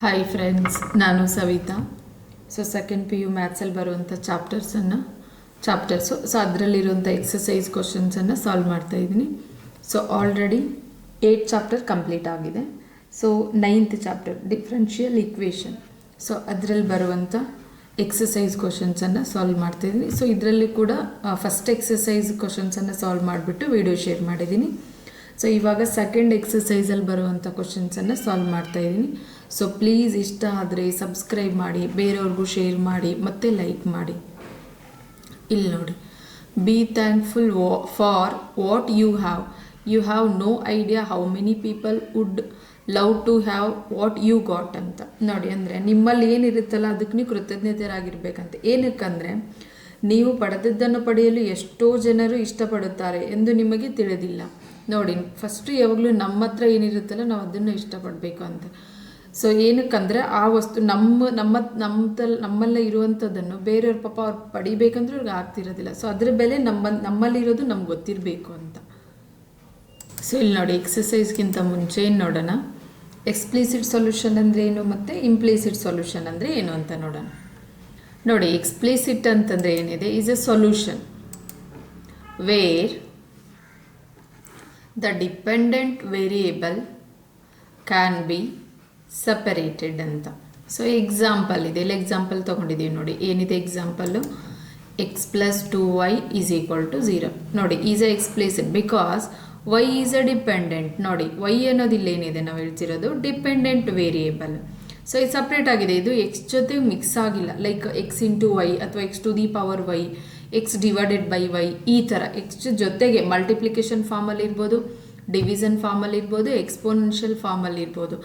Hi friends, ನಾನು Savita. Second PU ಮ್ಯಾಥ್ಸಲ್ಲಿ ಬರುವಂಥ chapters ಅದರಲ್ಲಿರುವಂಥ exercise ಕ್ವಶನ್ಸನ್ನು solve ಮಾಡ್ತಾಯಿದ್ದೀನಿ. ಆಲ್ರೆಡಿ 8 ಚಾಪ್ಟರ್ ಕಂಪ್ಲೀಟ್ ಆಗಿದೆ. 9th chapter differential equation. ಅದರಲ್ಲಿ ಬರುವಂಥ ಎಕ್ಸಸೈಸ್ ಕ್ವಶನ್ಸನ್ನು ಸಾಲ್ವ್ ಮಾಡ್ತಾಯಿದ್ದೀನಿ. ಇದರಲ್ಲಿ ಕೂಡ ಫಸ್ಟ್ ಎಕ್ಸಸೈಸ್ ಕ್ವಶನ್ಸನ್ನು ಸಾಲ್ವ್ ಮಾಡಿಬಿಟ್ಟು ವಿಡಿಯೋ ಶೇರ್ ಮಾಡಿದ್ದೀನಿ. ಇವಾಗ ಸೆಕೆಂಡ್ ಎಕ್ಸಸೈಸಲ್ಲಿ ಬರುವಂಥ ಕ್ವಶನ್ಸನ್ನು ಸಾಲ್ವ್ ಮಾಡ್ತಾಯಿದ್ದೀನಿ. ಪ್ಲೀಸ್ ಇಷ್ಟ ಆದರೆ ಸಬ್ಸ್ಕ್ರೈಬ್ ಮಾಡಿ, ಬೇರೆಯವ್ರಿಗೂ ಶೇರ್ ಮಾಡಿ, ಮತ್ತು ಲೈಕ್ ಮಾಡಿ. ಇಲ್ಲಿ ನೋಡಿ, be thankful for what you have no idea how many people would love to have what you got ಅಂತ ನೋಡಿ. ಅಂದರೆ ನಿಮ್ಮಲ್ಲಿ ಏನಿರುತ್ತಲ್ಲ ಅದಕ್ಕೆ ನೀವು ಕೃತಜ್ಞತೆಯಾಗಿರ್ಬೇಕಂತ. ಏನಕ್ಕಂದರೆ ನೀವು ಪಡೆದದ್ದನ್ನು ಪಡೆಯಲು ಎಷ್ಟೋ ಜನರು ಇಷ್ಟಪಡುತ್ತಾರೆ ಎಂದು ನಿಮಗೆ ತಿಳಿದಿಲ್ಲ. ನೋಡಿ, ಫಸ್ಟು ಯಾವಾಗಲೂ ನಮ್ಮ ಹತ್ರ ಏನಿರುತ್ತಲ್ಲ ನಾವು ಅದನ್ನು ಇಷ್ಟಪಡಬೇಕು ಅಂತ. ಏನಕ್ಕಂದರೆ ಆ ವಸ್ತು ನಮ್ಮಲ್ಲೇ ಇರುವಂಥದ್ದನ್ನು ಬೇರೆಯವ್ರ ಪಾಪ ಅವ್ರು ಪಡಿಬೇಕಂದ್ರೆ ಅವ್ರಿಗೆ ಆಗ್ತಿರೋದಿಲ್ಲ. ಅದರ ಬೆಲೆ ನಮ್ಮಲ್ಲಿರೋದು ನಮ್ಗೆ ಗೊತ್ತಿರಬೇಕು ಅಂತ. ಇಲ್ಲಿ ನೋಡಿ, ಎಕ್ಸಸೈಸ್ಗಿಂತ ಮುಂಚೆ ಏನು ನೋಡೋಣ, ಎಕ್ಸ್ಪ್ಲಿಸಿಟ್ ಸೊಲ್ಯೂಷನ್ ಅಂದರೆ ಏನು ಮತ್ತು ಇಂಪ್ಲಿಸಿಟ್ ಸೊಲ್ಯೂಷನ್ ಅಂದರೆ ಏನು ಅಂತ ನೋಡೋಣ. ನೋಡಿ, ಎಕ್ಸ್ಪ್ಲಿಸಿಟ್ ಅಂತಂದರೆ ಏನಿದೆ, is a solution where the dependent variable can be separated ಅಂತ. ಎಕ್ಸಾಂಪಲ್ ಇದೆ, ಇಲ್ಲಿ ಎಕ್ಸಾಂಪಲ್ ತೊಗೊಂಡಿದ್ದೀವಿ ನೋಡಿ. ಏನಿದೆ example? X plus 2y is equal to 0. ನೋಡಿ, is a explicit because y is a dependent. ನೋಡಿ, y ಅನ್ನೋದು ಇಲ್ಲೇನಿದೆ ನಾವು ಹೇಳ್ತಿರೋದು ಡಿಪೆಂಡೆಂಟ್ ವೇರಿಯೇಬಲ್. ಇದು ಸಪ್ರೇಟ್ ಆಗಿದೆ, ಇದು ಎಕ್ಸ್ ಜೊತೆ ಮಿಕ್ಸ್ ಆಗಿಲ್ಲ. ಲೈಕ್ ಎಕ್ಸ್ ಇಂಟು ವೈ ಅಥವಾ x to the power y, x divided by y, ಈ ಥರ ಎಕ್ಸ್ ಜೊತೆಗೆ ಮಲ್ಟಿಪ್ಲಿಕೇಶನ್ ಫಾರ್ಮಲ್ಲಿ ಇರ್ಬೋದು, ಡಿವಿಷನ್ ಫಾರ್ಮಲ್ಲಿ ಇರ್ಬೋದು, ಎಕ್ಸ್ಪೋನೆನ್ಷಿಯಲ್ ಫಾರ್ಮಲ್ಲಿ ಇರ್ಬೋದು.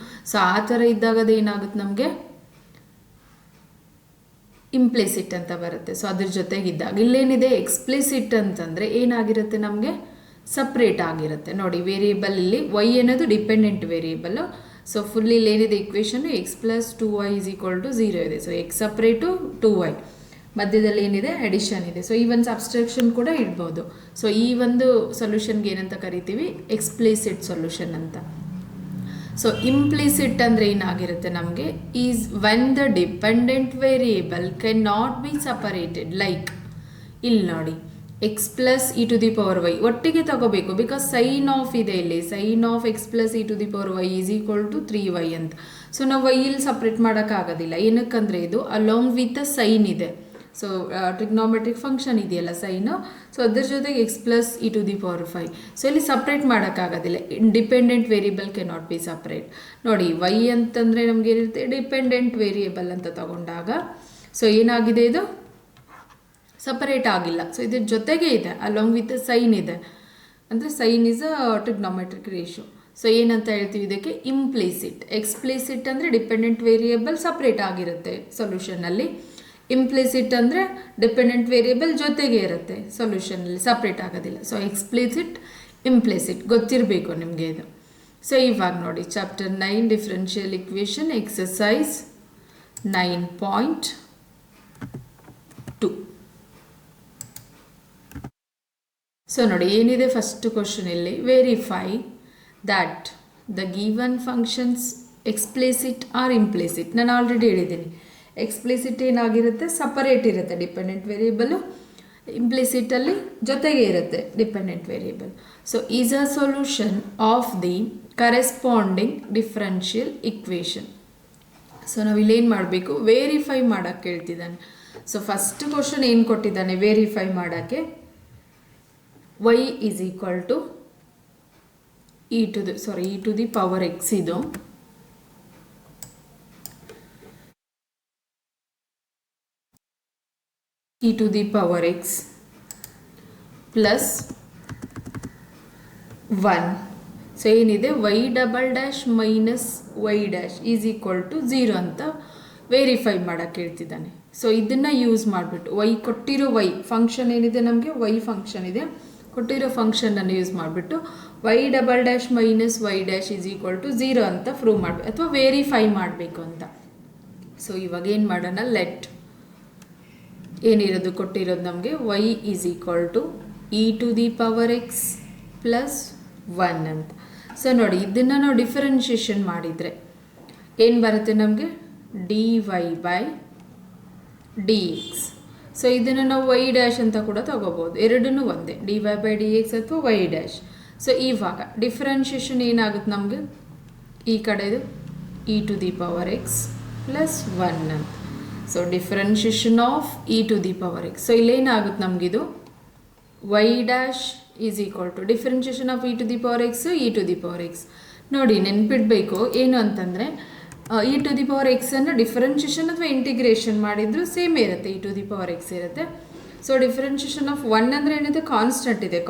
ಆ ಥರ ಇದ್ದಾಗ ಅದು ಏನಾಗುತ್ತೆ, ನಮಗೆ ಇಂಪ್ಲಿಸಿಟ್ ಅಂತ ಬರುತ್ತೆ. ಅದ್ರ ಜೊತೆಗಿದ್ದಾಗ ಇಲ್ಲೇನಿದೆ ಎಕ್ಸ್ಪ್ಲಿಸಿಟ್ ಅಂತಂದರೆ ಏನಾಗಿರುತ್ತೆ, ನಮಗೆ ಸಪ್ರೇಟ್ ಆಗಿರುತ್ತೆ. ನೋಡಿ, ವೇರಿಯೇಬಲ್ ಇಲ್ಲಿ ವೈ ಅನ್ನೋದು ಡಿಪೆಂಡೆಂಟ್ ವೇರಿಯೇಬಲ್ಲು. ಫುಲ್ ಇಲ್ಲಿ ಏನಿದೆ equation, x plus 2y is equal to 0 ಇದೆ. ಎಕ್ಸ್ ಸಪ್ರೇಟು 2y, ಮಧ್ಯದಲ್ಲಿ ಏನಿದೆ ಅಡಿಷನ್ ಇದೆ. ಈ ಒಂದು ಸಬ್ಸ್ಟ್ರಾಕ್ಷನ್ ಕೂಡ ಇಡ್ಬೋದು. ಈ ಒಂದು ಸೊಲ್ಯೂಷನ್ಗೆ ಏನಂತ ಕರಿತೀವಿ, ಎಕ್ಸ್ಪ್ಲಿಸಿಟ್ ಸೊಲ್ಯೂಷನ್ ಅಂತ. ಇಂಪ್ಲಿಸಿಟ್ ಅಂದರೆ ಏನಾಗಿರುತ್ತೆ ನಮಗೆ, is when the dependent variable can not be separated. Like ಇಲ್ಲಿ ನೋಡಿ, x plus e to the power y ಒಟ್ಟಿಗೆ ತಗೋಬೇಕು, ಬಿಕಾಸ್ ಸೈನ್ ಆಫ್ ಇದೆ ಇಲ್ಲಿ. Sine of x plus e to the power y is equal to 3y ಅಂತ. ನಾವು y ಇಲ್ಲಿ separate ಮಾಡೋಕ್ಕಾಗೋದಿಲ್ಲ. ಏನಕ್ಕಂದರೆ ಇದು ಅಲಾಂಗ್ ವಿತ್ ಅ ಸೈನ್ ಇದೆ. ಟ್ರಿಗ್ನೋಮೆಟ್ರಿಕ್ ಫಂಕ್ಷನ್ ಇದೆಯಲ್ಲ ಸೈನು, ಅದ್ರ ಜೊತೆಗೆ x plus e to the power 5. ಇಲ್ಲಿ ಸಪ್ರೇಟ್ ಮಾಡೋಕ್ಕಾಗೋದಿಲ್ಲ. Dependent variable can not be separate. ನೋಡಿ, ವೈ ಅಂತಂದರೆ ನಮ್ಗೆ ಏನಿರುತ್ತೆ, ಡಿಪೆಂಡೆಂಟ್ ವೇರಿಯೇಬಲ್ ಅಂತ ತಗೊಂಡಾಗ ಏನಾಗಿದೆ, ಇದು ಸಪರೇಟ್ ಆಗಿಲ್ಲ. ಇದ್ರ ಜೊತೆಗೆ ಇದೆ, ಅಲಾಂಗ್ ವಿತ್ ಸೈನ್ ಇದೆ. ಅಂದರೆ sine is a trigonometric ratio. ಏನಂತ ಹೇಳ್ತೀವಿ ಇದಕ್ಕೆ, ಇಂಪ್ಲಿಸಿಟ್. ಎಕ್ಸ್ಪ್ಲಿಸಿಟ್ ಅಂದರೆ ಡಿಪೆಂಡೆಂಟ್ ವೇರಿಯೇಬಲ್ ಸಪ್ರೇಟ್ ಆಗಿರುತ್ತೆ ಸೊಲ್ಯೂಷನಲ್ಲಿ. ಇಂಪ್ಲಿಸಿಟ್ ಅಂದರೆ ಡಿಪೆಂಡೆಂಟ್ ವೇರಿಯೇಬಲ್ ಜೊತೆಗೆ ಇರುತ್ತೆ ಸೊಲ್ಯೂಷನಲ್ಲಿ, ಸಪ್ರೇಟ್ ಆಗೋದಿಲ್ಲ. ಎಕ್ಸ್ಪ್ಲಿಸಿಟ್, ಇಂಪ್ಲಿಸಿಟ್ ಗೊತ್ತಿರಬೇಕು ನಿಮಗೆ ಇದು. ಇವಾಗ ನೋಡಿ, ಚಾಪ್ಟರ್ 9 ಡಿಫ್ರೆನ್ಷಿಯಲ್ ಇಕ್ವೇಷನ್ ಎಕ್ಸಸೈಸ್ 9.2. ನೋಡಿ, ಏನಿದೆ ಫಸ್ಟ್ ಕ್ವಶನ್ ಇಲ್ಲಿ, verify that the given functions explicit or implicit. ನಾನು ಆಲ್ರೆಡಿ ಹೇಳಿದ್ದೀನಿ, ಎಕ್ಸ್ಪ್ಲಿಸಿಟ್ ಏನಾಗಿರುತ್ತೆ, ಸಪರೇಟ್ ಇರುತ್ತೆ ಡಿಪೆಂಡೆಂಟ್ ವೇರಿಯೇಬಲು. ಇಂಪ್ಲಿಸಿಟಲ್ಲಿ ಜೊತೆಗೆ ಇರುತ್ತೆ dependent variable. Is a solution of the corresponding differential equation. ನಾವಿಲ್ಲೇನು ಮಾಡಬೇಕು, ವೆರಿಫೈ ಮಾಡೋಕ್ಕೆ ಹೇಳ್ತಿದ್ದಾನೆ. ಫಸ್ಟ್ ಕ್ವಶನ್ ಏನು ಕೊಟ್ಟಿದ್ದಾನೆ ವೆರಿಫೈ ಮಾಡೋಕ್ಕೆ, y is equal to e to the power x. ಇದು e to the power x plus 1. ಏನಿದೆ, y double dash minus y dash is equal to 0 ಅಂತ ವೆರಿಫೈ ಮಾಡೋಕ್ಕೆ ಹೇಳ್ತಿದ್ದಾನೆ. ಇದನ್ನು ಯೂಸ್ ಮಾಡಿಬಿಟ್ಟು y ಕೊಟ್ಟಿರೋ y ಫಂಕ್ಷನ್ ಏನಿದೆ, ನಮಗೆ y ಫಂಕ್ಷನ್ ಇದೆ, ಕೊಟ್ಟಿರೋ ಫಂಕ್ಷನನ್ನು ಯೂಸ್ ಮಾಡಿಬಿಟ್ಟು y double dash minus y dash is equal to 0 ಅಂತ ಪ್ರೂವ್ ಮಾಡಬೇಕು ಅಥವಾ ವೆರಿಫೈ ಮಾಡಬೇಕು ಅಂತ. ಇವಾಗ ಏನು ಮಾಡೋಣ, ಲೆಟ್ ಏನಿರೋದು ಕೊಟ್ಟಿರೋದು ನಮಗೆ y is equal to e to the power x plus 1 ಅಂತ. ನೋಡಿ, ಇದನ್ನು ನಾವು ಡಿಫರೆನ್ಷಿಯೇಷನ್ ಮಾಡಿದರೆ ಏನು ಬರುತ್ತೆ ನಮಗೆ dy by d x. So ಇದನ್ನು ನಾವು ವೈ ಡ್ಯಾಶ್ ಅಂತ ಕೂಡ ತಗೋಬೋದು, ಎರಡೂ ಒಂದೇ, dy ಬೈ ಡಿ ಎಕ್ಸ್ ಅಥವಾ ವೈ ಡ್ಯಾಶ್. ಸೊ ಇವಾಗ ಡಿಫ್ರೆನ್ಷಿಯೇಷನ್ ಏನಾಗುತ್ತೆ ನಮಗೆ, ಈ ಕಡೆದು e to the power x plus 1 ಅಂತ. So differentiation of e to the power x. So ಇಲ್ಲೇನಾಗುತ್ತೆ ನಮಗಿದು y dash is equal to differentiation of e to the power x e to the power x. ನೋಡಿ ನೆನ್ಪಿಡಬೇಕು ಏನು ಅಂತಂದರೆ, e to the power ಎಕ್ಸನ್ನು differentiation ಅಥವಾ integration ಮಾಡಿದ್ರು same ಇರುತ್ತೆ, e to the power x ಇರುತ್ತೆ. ಸೊ ಡಿಫ್ರೆನ್ಷಿಯೇಷನ್ ಆಫ್ 1 ಅಂದರೆ ಏನಿದೆ, ಕಾನ್ಸ್ಟೆಂಟ್ ಇದೆ,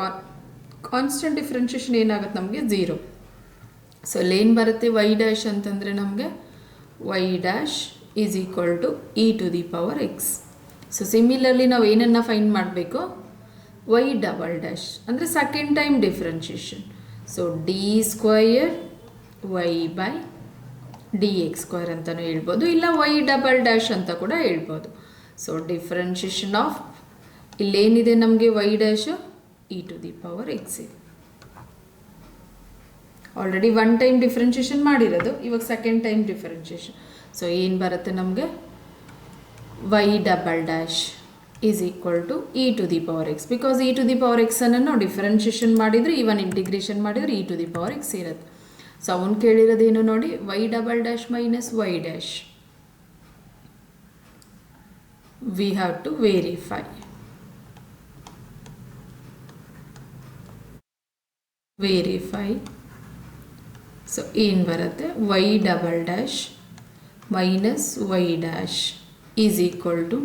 ಕಾನ್ಸ್ಟೆಂಟ್ ಡಿಫ್ರೆನ್ಷಿಯೇಷನ್ ಏನಾಗುತ್ತೆ ನಮಗೆ 0. ಸೊ ಅಲ್ಲೇನು ಬರುತ್ತೆ ವೈ ಡ್ಯಾಶ್ ಅಂತಂದರೆ ನಮಗೆ y dash is equal to e to the power x. So similarly ನಾವು ಏನನ್ನು ಫೈಂಡ್ ಮಾಡಬೇಕು, ವೈ ಡಬಲ್ ಡ್ಯಾಶ್ ಅಂದರೆ second time differentiation. So d square y by d x square ಅಂತಲೂ ಹೇಳ್ಬೋದು, ಇಲ್ಲ ವೈ ಡಬಲ್ ಡ್ಯಾಶ್ ಅಂತ ಕೂಡ ಹೇಳ್ಬೋದು. ಸೊ ಡಿಫ್ರೆನ್ಷಿಯೇಷನ್ ಆಫ್ ಇಲ್ಲೇನಿದೆ ನಮಗೆ y dash e to the power x ಇದೆ. ಆಲ್ರೆಡಿ 1 ಟೈಮ್ ಡಿಫ್ರೆನ್ಷಿಯೇಷನ್ ಮಾಡಿರೋದು, ಇವಾಗ ಸೆಕೆಂಡ್ ಟೈಮ್ ಡಿಫ್ರೆನ್ಷಿಯೇಷನ್. ಸೊ ಏನು ಬರುತ್ತೆ ನಮಗೆ y double dash is equal to e to the power x. Because e to the power ಎಕ್ಸನ್ನು ನಾವು ಡಿಫ್ರೆನ್ಷಿಯೇಷನ್ ಮಾಡಿದರೆ, even integration ಮಾಡಿದರೆ e to the power x ಇರುತ್ತೆ. ಸೊ ಅವನು ಕೇಳಿರೋದೇನು ನೋಡಿ, y double dash minus y dash. We have to verify. So ಏನು ಬರುತ್ತೆ, y double dash minus y dash is equal to,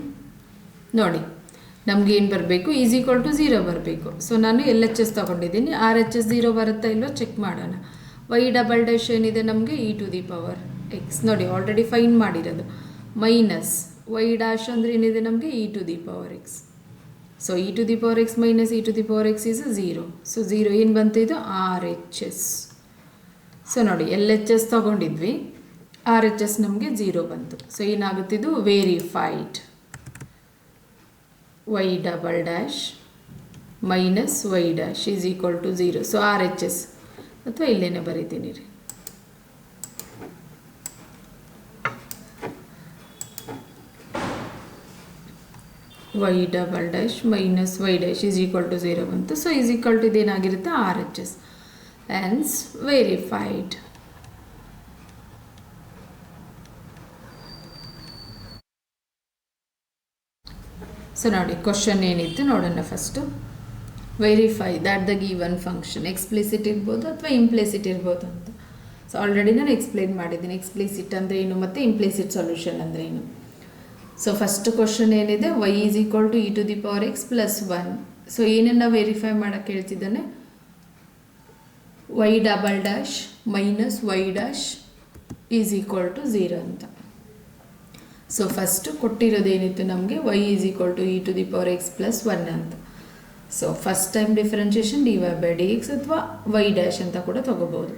ನೋಡಿ ನಮಗೇನು ಬರಬೇಕು, ಈಸ್ ಈಕ್ವಲ್ ಟು 0 ಬರಬೇಕು. ಸೊ ನಾನು ಎಲ್ ಎಚ್ ಎಸ್ ತೊಗೊಂಡಿದ್ದೀನಿ, ಆರ್ ಎಚ್ ಎಸ್ 0 ಬರುತ್ತಾ ಇಲ್ಲೋ ಚೆಕ್ ಮಾಡೋಣ. ವೈ ಡಬಲ್ ಡ್ಯಾಶ್ ಏನಿದೆ ನಮಗೆ e to the power x, ನೋಡಿ ಆಲ್ರೆಡಿ ಫೈಂಡ್ ಮಾಡಿರೋದು, ಮೈನಸ್ ವೈ ಡ್ಯಾಶ್ ಅಂದರೆ ಏನಿದೆ ನಮಗೆ e to the power x. So e to the power x minus e to the power x is 0. So 0 ಏನು ಬಂತು, ಇದು ಆರ್ ಎಚ್ ಎಸ್. ಸೊ ನೋಡಿ L H S ತೊಗೊಂಡಿದ್ವಿ, R H S ನಮಗೆ 0 ಬಂತು. ಸೊ ಏನಾಗುತ್ತಿದ್ದು verified y double dash minus y dash is equal to 0. So R H S ಅಥವಾ ಇಲ್ಲೇನೆ ಬರೀತೀನಿ ರೀ, y double dash minus y dash is equal to 0 ಬಂತು. ಸೊ ಈಸ್ ಈಕ್ವಲ್ ಟು ಇದೇನಾಗಿರುತ್ತೆ R H S. Hence verified. So ನೋಡಿ question ಏನಿತ್ತು ನೋಡೋಣ first. Verify that the given function explicit ಇರ್ಬೋದು ಅಥವಾ ಇಂಪ್ಲಿಸಿಟ್ ಇರ್ಬೋದು ಅಂತ. ಸೊ ಆಲ್ರೆಡಿ ನಾನು ಎಕ್ಸ್ಪ್ಲೈನ್ ಮಾಡಿದ್ದೀನಿ ಎಕ್ಸ್ಪ್ಲಿಸಿಟ್ ಅಂದರೆ ಏನು ಮತ್ತು ಇಂಪ್ಲಿಸಿಟ್ ಸೊಲ್ಯೂಷನ್ ಅಂದರೆ ಏನು. ಸೊ ಫಸ್ಟ್ ಕ್ವಶನ್ ಏನಿದೆ, y is equal to e to the power x plus 1. So ಏನನ್ನು ವೆರಿಫೈ ಮಾಡೋಕ್ಕೆ ಹೇಳ್ತಿದ್ದಾನೆ, y double dash minus y dash is equal to 0 ಅಂತ. ಸೊ ಫಸ್ಟು ಕೊಟ್ಟಿರೋದೇನಿತ್ತು ನಮಗೆ, y is equal to e to the power x plus 1 ಅಂತ. So first time differentiation d y by d x ಅಥವಾ y dash ಅಂತ ಕೂಡ ತೊಗೋಬೋದು.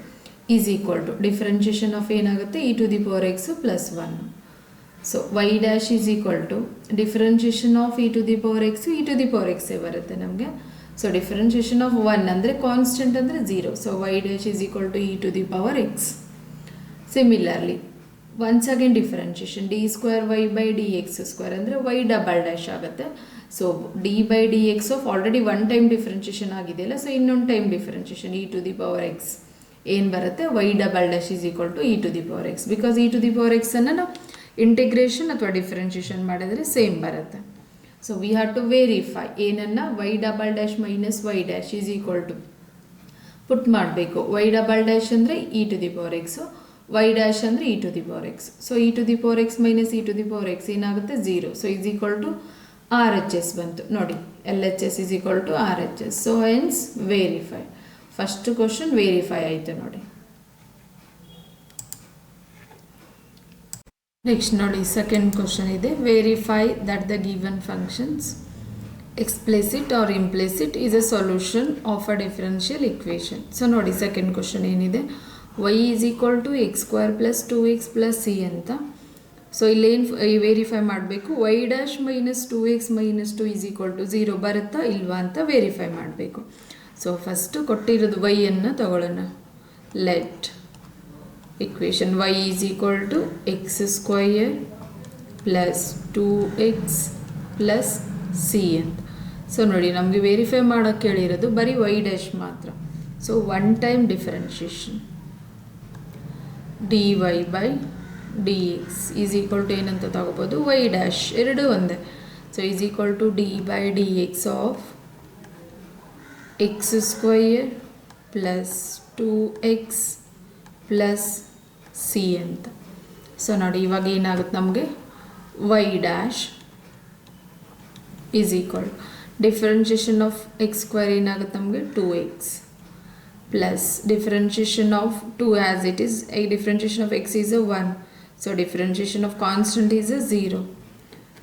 Is equal to differentiation of ಏನಾಗುತ್ತೆ e to the power x plus 1. So y dash is equal to differentiation of e to the power x e to the power ಎಕ್ಸೇ ಬರುತ್ತೆ ನಮಗೆ. So differentiation of 1 ಅಂದರೆ constant ಅಂದರೆ 0. So y dash is equal to e to the power x. Similarly once again differentiation d square y by d x square ಅಂದರೆ y double dash ಆಗುತ್ತೆ. So d by d x of already 1 time differentiation ಆಗಿದೆಯಲ್ಲ, so ಇನ್ನೊಂದು time differentiation e to the power x ಏನು ಬರುತ್ತೆ, y double dash is equal to e to the power x. Because e to the power ಎಕ್ಸನ್ನು ನಾವು integration ಅಥವಾ differentiation ಮಾಡಿದರೆ same ಬರುತ್ತೆ. So we have to verify ಏನನ್ನು, y double dash minus y dash is equal to put ಮಾಡಬೇಕು. Y double dash ಅಂದರೆ e to the power x, y dash ಅಂದರೆ e to the power x. So e to the power x minus e to the power x ಏನಾಗುತ್ತೆ 0. So is equal to R H S ಬಂತು ನೋಡಿ, L H S is equal to R H S. So hence verify. First question verify ಆಯಿತು ನೋಡಿ. Next ನೋಡಿ second question ಇದೆ, verify that the given functions explicit or implicit is a solution of a differential equation. So ನೋಡಿ second question ಏನಿದೆ, y is equal to x square plus 2x plus c ಅಂತ. So ಇಲ್ಲೇನು verify ಮಾಡಬೇಕು, y dash minus 2x minus 2 is equal to 0 ಬರುತ್ತಾ ಇಲ್ವಾ ಅಂತ verify ಮಾಡಬೇಕು. So first ಕೊಟ್ಟಿರೋದು ವೈಯನ್ನು ತಗೊಳ್ಳೋಣ. Let equation y is equal to x square plus 2x plus c ಅಂತ. ಸೊ ನೋಡಿ ನಮಗೆ ವೆರಿಫೈ ಮಾಡೋಕ್ಕೆ ಹೇಳಿರೋದು ಬರೀ y ಡ್ಯಾಶ್ ಮಾತ್ರ. So one time differentiation dy by dx is equal to ಏನಂತ ತಗೋಬೋದು y ಡ್ಯಾಶ್, ಎರಡು ಒಂದೇ. So is equal to dy by dx of x square plus 2x plus c ಅಂತ. ಸೊ ನೋಡಿ ಇವಾಗ ಏನಾಗುತ್ತೆ ನಮಗೆ y dash is equal differentiation of x square ಏನಾಗುತ್ತೆ ನಮಗೆ 2x plus differentiation of 2 as it is differentiation of x is 1. So differentiation of constant is 0.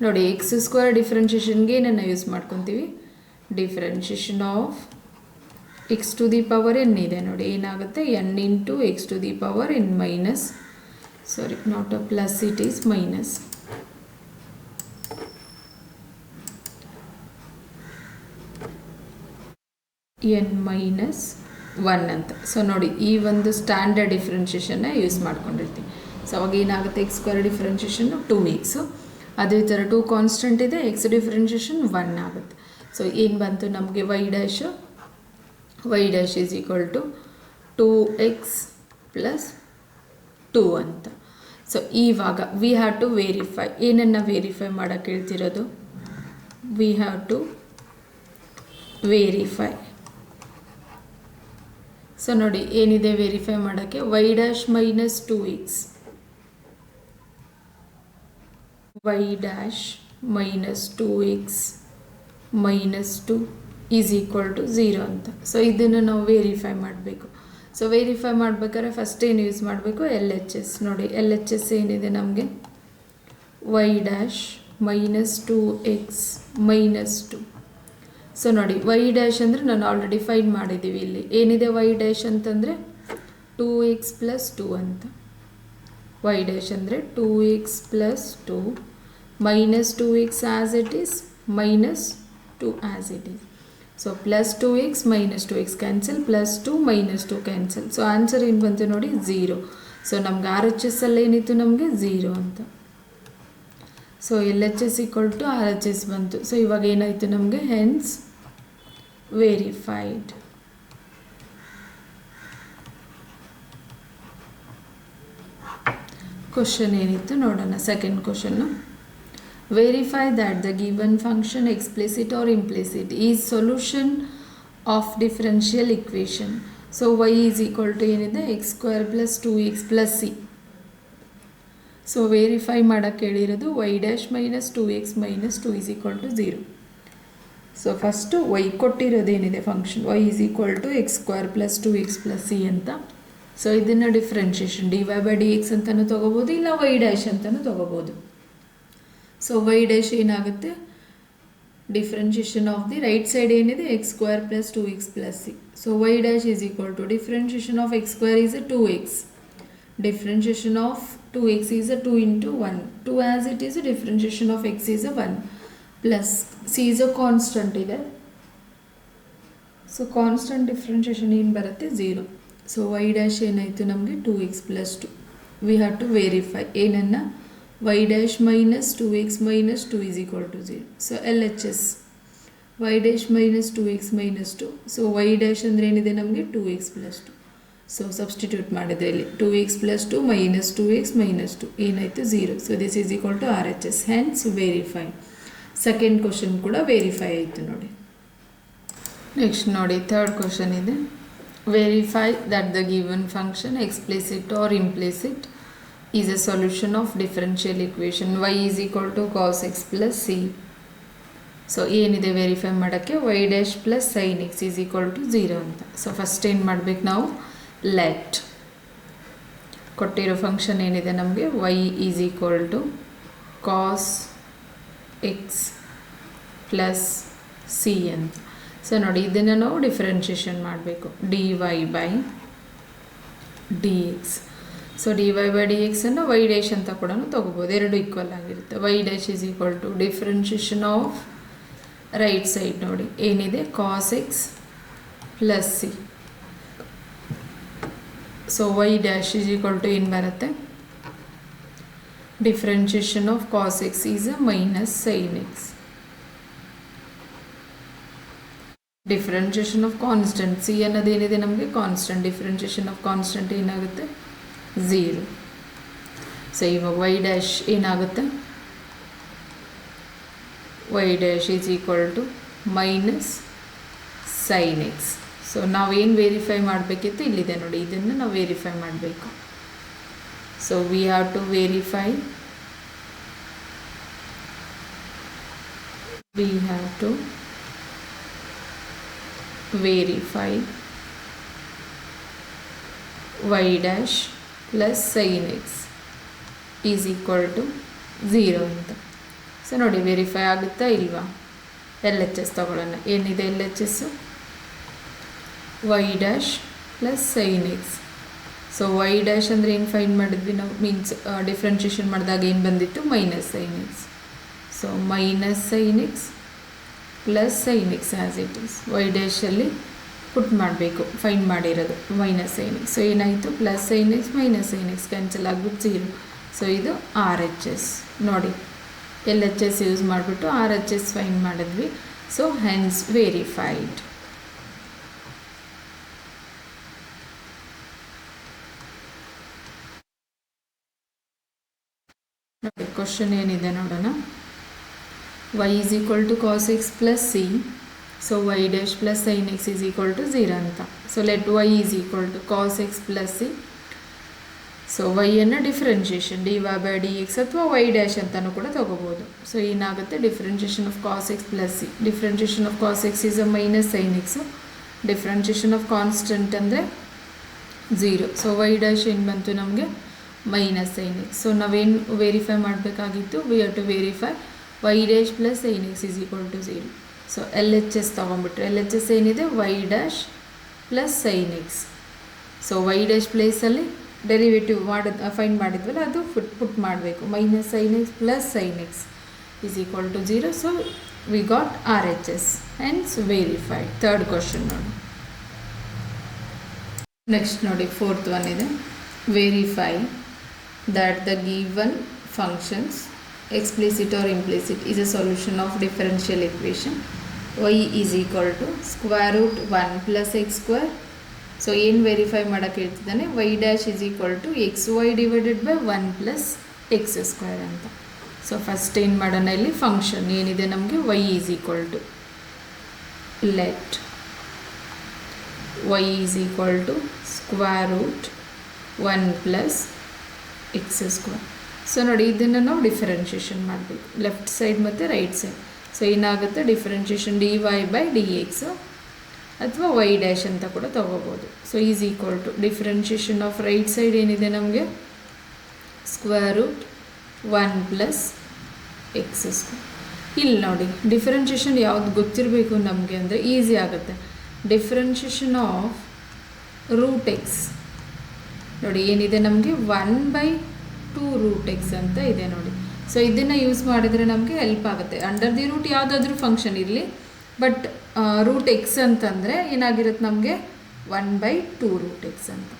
ನೋಡಿ x square ಡಿಫರೆನ್ಷಿಯೇಷನ್ಗೆ ಏನನ್ನು ಯೂಸ್ ಮಾಡ್ಕೊತೀವಿ, differentiation of x to the power n ಇದೆ ನೋಡಿ, ಏನಾಗುತ್ತೆ n into x to the power n minus, sorry not a plus, it is minus n minus 1 ಅಂತ. So ನೋಡಿ ಈ ಒಂದು ಸ್ಟ್ಯಾಂಡರ್ಡ್ ಡಿಫ್ರೆನ್ಷಿಯೇಷನ್ನ ಯೂಸ್ ಮಾಡ್ಕೊಂಡಿರ್ತೀವಿ. ಸೊ ಅವಾಗ ಏನಾಗುತ್ತೆ ಎಕ್ಸ್ ಸ್ಕ್ವೇರ್ ಡಿಫ್ರೆನ್ಷಿಯೇಷನ್ನು 2x, ಅದೇ ಥರ 2 ಕಾನ್ಸ್ಟೆಂಟ್ ಇದೆ, ಎಕ್ಸ್ ಡಿಫ್ರೆನ್ಷಿಯೇಷನ್ 1 ಆಗುತ್ತೆ. ಸೊ ಏನು ಬಂತು ನಮಗೆ y dash is equal to 2x plus 2 ಅಂತ. ಸೊ ಇವಾಗ ವಿ ಹ್ಯಾವ್ ಟು ವೆರಿಫೈ, ಏನನ್ನು ವೆರಿಫೈ ಮಾಡೋಕ್ಕೆ ಹೇಳ್ತಿರೋದು, we have to verify. So ನೋಡಿ ಏನಿದೆ ವೆರಿಫೈ ಮಾಡೋಕ್ಕೆ, y dash minus 2x, y dash minus 2x minus 2 is equal to 0 ಅಂತ. So ಇದನ್ನು ನಾವು ವೆರಿಫೈ ಮಾಡಬೇಕು. ಸೊ ವೆರಿಫೈ ಮಾಡಬೇಕಾದ್ರೆ ಫಸ್ಟ್ ಏನು ಯೂಸ್ ಮಾಡಬೇಕು, LHS. ನೋಡಿ LHS ಏನಿದೆ ನಮಗೆ y dash minus 2x minus 2. So ನೋಡಿ y ಡ್ಯಾಶ್ ಅಂದರೆ ನಾನು ಆಲ್ರೆಡಿ ಫೈಂಡ್ ಮಾಡಿದ್ದೀವಿ. ಇಲ್ಲಿ ಏನಿದೆ y ಡ್ಯಾಶ್ ಅಂತಂದರೆ 2x ಪ್ಲಸ್ 2 ಅಂತ. y ಡ್ಯಾಶ್ ಅಂದರೆ 2x plus 2 minus 2x as it is minus 2 as it is. So plus 2x minus 2x cancel, plus 2 minus 2 cancel. So answer ಏನು ಬಂತು ನೋಡಿ 0. ಸೊ ನಮ್ಗೆ RHS ಅಲ್ಲಿ ಏನಿತ್ತು ನಮಗೆ 0 ಅಂತ. So LHS equal to RHS ಬಂತು. ಸೊ ಇವಾಗ ಏನಾಯಿತು ನಮಗೆ, ಹೆನ್ಸ್ ವೆರಿಫೈಡ್. ಕ್ವಶನ್ ಏನಿತ್ತು ನೋಡೋಣ. Second question, verify that the given function explicit or implicit is solution of differential equation. So y is equal to ಏನಿದೆ x square plus 2x plus c. So verify ಮಾಡೋಕ್ಕೆ ಹೇಳಿರೋದು y dash minus 2x minus 2 is equal to 0. So first y ಕೊಟ್ಟಿರೋದೇನಿದೆ function, y is equal to x square plus 2x plus c ಅಂತ. So ಇದನ್ನು differentiation dy by dx ಅಂತಲೂ ತೊಗೋಬೋದು, ಇಲ್ಲ y dash ಅಂತಲೂ ತೊಗೋಬೋದು. ಸೊ y ಡ್ಯಾಶ್ ಏನಾಗುತ್ತೆ, differentiation of the right side ಏನಿದೆ x square plus 2x plus c. So y dash is equal to differentiation of x square is 2x, differentiation of 2x is 2 into 1, 2 as it is, differentiation of x is 1 plus c is constant ಇದೆ. So constant differentiation ಏನು ಬರುತ್ತೆ 0. So y dash ಏನಾಯಿತು ನಮಗೆ 2x plus 2. We have to verify ಏನನ್ನು, y dash minus 2x minus 2 is equal to 0. So LHS y dash minus 2x minus 2. So y dash ಅಂದರೆ ಏನಿದೆ ನಮಗೆ 2x plus 2. So substitute ಮಾಡಿದೆ ಇಲ್ಲಿ 2x plus 2 minus 2x minus 2 ಏನಾಯಿತು 0. So this is equal to RHS, hence verify. Second question ಕೂಡ verify ಆಯಿತು ನೋಡಿ. Next ನೋಡಿ ಥರ್ಡ್ ಕ್ವಶನ್ ಇದೆ, verify that the given function explicit or implicit is a solution of differential equation y is equal to cos x plus c. So ಏನಿದೆ verify ಮಾಡೋಕ್ಕೆ, y dash plus sine x is equal to 0 ಅಂತ. So first ಏನು ಮಾಡಬೇಕು ನಾವು, let ಕೊಟ್ಟಿರೋ function ಏನಿದೆ ನಮಗೆ y is equal to cos x plus c ಅಂತ. ಸೊ ನೋಡಿ ಇದನ್ನು ನಾವು ಡಿಫ್ರೆನ್ಷಿಯೇಷನ್ ಮಾಡಬೇಕು, dy by dx. So dy by dx ಅನ್ನು y ಡ್ಯಾಶ್ ಅಂತ ಕೂಡ ತೊಗೋಬೋದು, ಎರಡು ಈಕ್ವಲ್ ಆಗಿರುತ್ತೆ. y dash is equal to differentiation of right side ನೋಡಿ ಏನಿದೆ cos x plus c. So y dash is equal to ಏನು ಬರುತ್ತೆ, differentiation of cos x is a minus sine x. Differentiation of constant c ಅನ್ನೋದೇನಿದೆ ನಮಗೆ constant, differentiation of constant ಏನಾಗುತ್ತೆ 0. So ಇವಾಗ y dash ಏನಾಗುತ್ತೆ, y dash is equal to minus sine x. So ನಾವೇನು verify ಮಾಡಬೇಕಿತ್ತು ಇಲ್ಲಿದೆ ನೋಡಿ, ಇದನ್ನು ನಾವು ವೆರಿಫೈ ಮಾಡಬೇಕು. So we have to verify, we have to verify y dash plus sin x is equal to 0 ಅಂತ. ಸೊ ನೋಡಿ ವೆರಿಫೈ ಆಗುತ್ತಾ ಇಲ್ವಾ. ಎಲ್ ಎಚ್ ಎಸ್ ತಗೊಳ್ಳೋಣ. ಏನಿದೆ L H S, y dash plus sine x. So y dash ಅಂದರೆ ಏನು find ಮಾಡಿದ್ವಿ ನಾವು, ಮೀನ್ಸ್ ಡಿಫ್ರೆನ್ಷಿಯೇಷನ್ ಮಾಡಿದಾಗ ಏನು ಬಂದಿತ್ತು, minus sine x. So minus sine x plus sine x as it is. Y ಡ್ಯಾಶಲ್ಲಿ ಪುಟ್ ಮಾಡಬೇಕು, ಫೈಂಡ್ ಮಾಡಿರೋದು ಮೈನಸ್ ಸೈನ್ ಎಕ್ಸ್. ಸೊ ಏನಾಯಿತು, plus sine x minus sine x cancel ಆಗಿಬಿಟ್ಟು 0. ಸೊ ಇದು ಆರ್ ಎಚ್ ಎಸ್. ನೋಡಿ L H S use ಮಾಡಿಬಿಟ್ಟು R H S find ಮಾಡಿದ್ವಿ. So hence verified. ನೋಡಿ ಕ್ವಶನ್ ಏನಿದೆ ನೋಡೋಣ. y is equal to cos x plus c. So y dash plus sin x is equal to 0 ಅಂತ. So let y is equal to cos x plus c. So y ಅನ್ನು differentiation dy by dx ಅಥವಾ y dash ಅಂತಲೂ ಕೂಡ ತಗೋಬೋದು. So ಏನಾಗುತ್ತೆ, differentiation of cos x plus c. Differentiation of cos x is a minus sine x. Differentiation of constant ಅಂದರೆ 0. So y dash ಏನು ಬಂತು ನಮಗೆ, ಮೈನಸ್ ಸೈನ್ ಎಕ್ಸ್. ಸೊ ನಾವೇನು ವೆರಿಫೈ ಮಾಡಬೇಕಾಗಿತ್ತು, we have to verify y dash plus sine x is equal to 0. So L H S ತೊಗೊಂಬಿಟ್ರೆ L H S ಏನಿದೆ, y dash plus sine x. So y dash ಪ್ಲೇಸಲ್ಲಿ derivative find ಮಾಡಿದ್ವಲ್ಲ ಅದು put ಮಾಡಬೇಕು. Minus sine x plus sine x is equal to 0. So we got R H S hence verified. Third question ನೋಡಿ. Next ನೋಡಿ fourth one ಇದೆ, verify that the given functions explicit or implicit is a solution of differential equation y is equal to square root 1 plus x square. So ಏನು verify ಮಾಡೋಕ್ಕೆ ಹೇಳ್ತಿದ್ದಾನೆ, y dash is equal to xy divided by 1 plus x square ಅಂತ. So first ಏನು ಮಾಡೋಣ, ಇಲ್ಲಿ function ಏನಿದೆ ನಮಗೆ y is equal to let y is equal to square root 1 plus x square. So ನೋಡಿ ಇದನ್ನು ನಾವು ಡಿಫ್ರೆನ್ಷಿಯೇಷನ್ ಮಾಡಬೇಕು, ಲೆಫ್ಟ್ ಸೈಡ್ ಮತ್ತು ರೈಟ್ ಸೈಡ್. ಸೊ ಏನಾಗುತ್ತೆ, ಡಿಫ್ರೆನ್ಷಿಯೇಷನ್ dy by dx ಅಥವಾ ವೈ ಡ್ಯಾಶ್ ಅಂತ ಕೂಡ ತೊಗೋಬೋದು. So is equal to differentiation of right side ಏನಿದೆ ನಮಗೆ, square root 1 plus x square. ಇಲ್ಲಿ ನೋಡಿ ಡಿಫ್ರೆನ್ಷಿಯೇಷನ್ ಯಾವ್ದು ಗೊತ್ತಿರಬೇಕು ನಮಗೆ ಅಂದರೆ ಈಸಿ ಆಗುತ್ತೆ. ಡಿಫ್ರೆನ್ಷಿಯೇಷನ್ ಆಫ್ ರೂಟ್ ಎಕ್ಸ್ ನೋಡಿ ಏನಿದೆ ನಮಗೆ 1/2 ರೂಟ್ ಎಕ್ಸ್ ಅಂತ ಇದೆ ನೋಡಿ. ಸೊ ಇದನ್ನು ಯೂಸ್ ಮಾಡಿದರೆ ನಮಗೆ ಹೆಲ್ಪ್ ಆಗುತ್ತೆ. ಅಂಡರ್ ದಿ ರೂಟ್ ಯಾವುದಾದ್ರೂ ಫಂಕ್ಷನ್ ಇರಲಿ, ಬಟ್ ರೂಟ್ ಎಕ್ಸ್ ಅಂತಂದರೆ ಏನಾಗಿರುತ್ತೆ ನಮಗೆ 1/2 ರೂಟ್ ಎಕ್ಸ್ ಅಂತ.